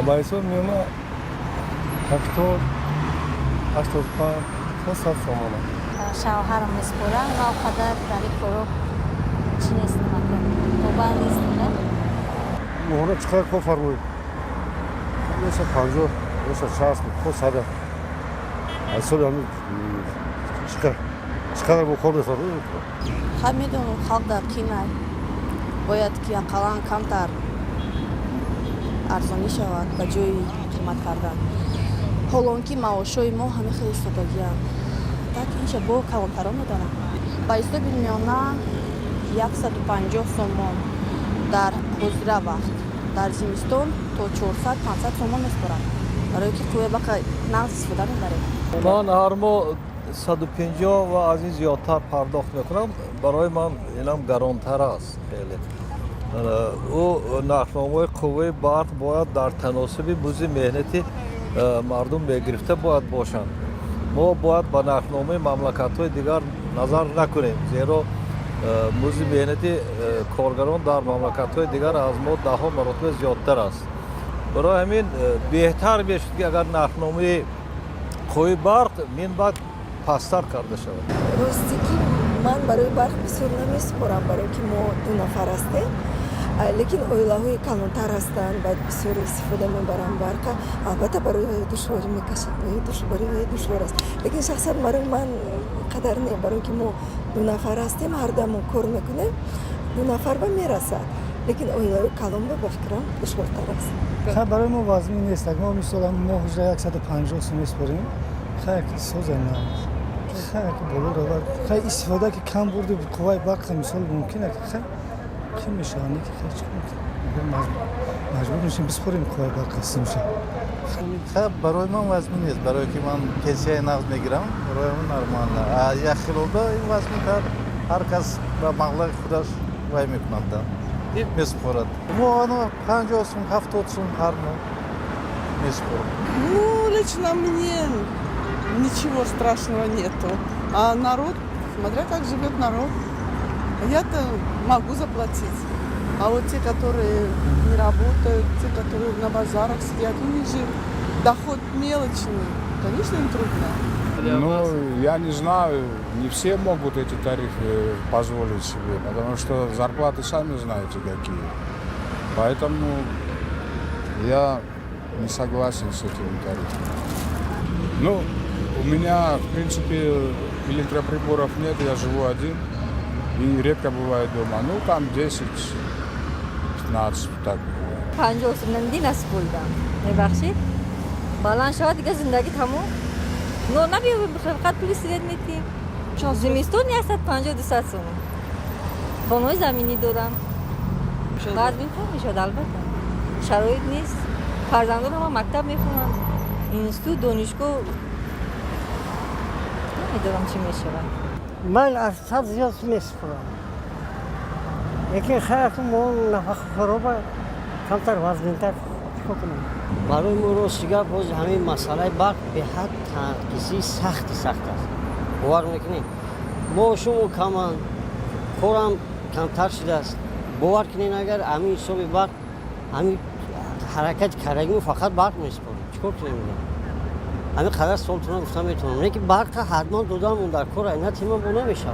Байсо миёна 70-85 то 100 сомон. Шавҳарам месупорам ва қадар дари коро чӣ нест намакон. Тобан нест не? Моҳона чиқар ко фармоед? Неса 50, неса 60, ко 100. Айсоли ҳамин чиқар бо кор мефармоед? Ҳам медонам халқ дар қимат бояд ки ақаллан камтар арзонӣ шавад ба ҷои қимат кардан. Ҳолон ки маошҳои мо ҳамин хеле содагианд. Так инша бо калонтарон медонам. Ба ҳисоби миёна 150 сомон дар ҳозира вақт. Дар зимистон то 400-500 сомон месупорам. Барое ки қувваи бақа нағз истифода мебарем. Ман ҳар моҳ 150 ва аз ин зиёдтар пардохт мекунам. Барои ман инам гаронтар аст хеле. ӯ нархномаи қувваи барқ бояд дар таносуби музди меҳнати мардум мегирифта бояд бошанд. мо бояд ба нархномаи мамлакатҳои дигар назар накунем, зеро музди меҳнати коргарон дар мамлакатҳои дигар аз мо даҳо маротиба зиёдтар аст. барои ҳамин беҳтар мешуд ки агар нархномаи қувваи барқ минбаъд пасттар карда шавад. Рости ки ман барои барқ бисёр намесупорам, барое ки мо 2 нафар ҳастем. Лекин оилаҳои калонтар ҳастанд, баъд бисёр истифода мебарам барқа. Албатта барои душворӣ мекашад, барои душвор аст. Лекин шахсан барои ман қадар не, барое ки мо 2 нафар ҳастем, ҳардамон кор мекунем, 2 нафарба мерасад. Лекин оилаҳои калонба ба фикрам душвортар аст. Хай барои мо вазмин нест. Агар мо мисолан моҳ 150 сом месупорем, хай ки созам намест. Хай ки боло равад. Хай истифода ки кам бурди қувваи барқ мисол мумкин аст, хай چی میشه آنی که خیلی مجبور میشیم بسپاریم قوای برق هستیم شد. خب برای من وزمین نیست، برای که من پنسیه نقد میگیرم برای من نرماله. یک خیلوبه این وزمین تر هر کس به مغلق خودش وای میکنند. این месупоред. Ну, оно 50 сум, 70 сум هر но месупоред. Ну, лично мне ничего страшного нету. А народ, смотря как живет народ. Я-то могу заплатить, а вот те, которые не работают, те, которые на базарах сидят, у них же доход мелочный, конечно, им трудно. Ну, я не знаю, не все могут эти тарифы позволить себе, потому что зарплаты сами знаете какие. Поэтому я не согласен с этими тарифами. Ну, у меня, в принципе, электроприборов нет, я живу один. И редко бывает дома. Ну, там 10-15, так. 50 сомон насиб бурдам. Мебахшед. Баланд шавад дига зиндаги тамом. Но набиёбем фақат пули сирет метим. Зимистон 150-200 сомон. хонаҳои заминӣ дорам. вазмин кор мешавад албатта. шароит нест. фарзандон ҳама мактаб мехонанд. институт, донишгоҳ. намедонам чӣ мешавад. من از 100 زیاد میسپرم. لیکن خیلی ما نفخ خرابه کمتر وزن‌تر کنیم. برای ما راستیگه باز همین مسئله برق به حد کسی سخت است. باور میکنید ما شما کمان کارم کمتر شده است. باور کنین اگر همین حساب برق همین حرکت کردیم فقط برق میسپریم. چیکار کنیم؟ همین قدر سالتون گفتم میتونم. نه که برق حتما دادم اون در کار اینا تیم ما نمیشه.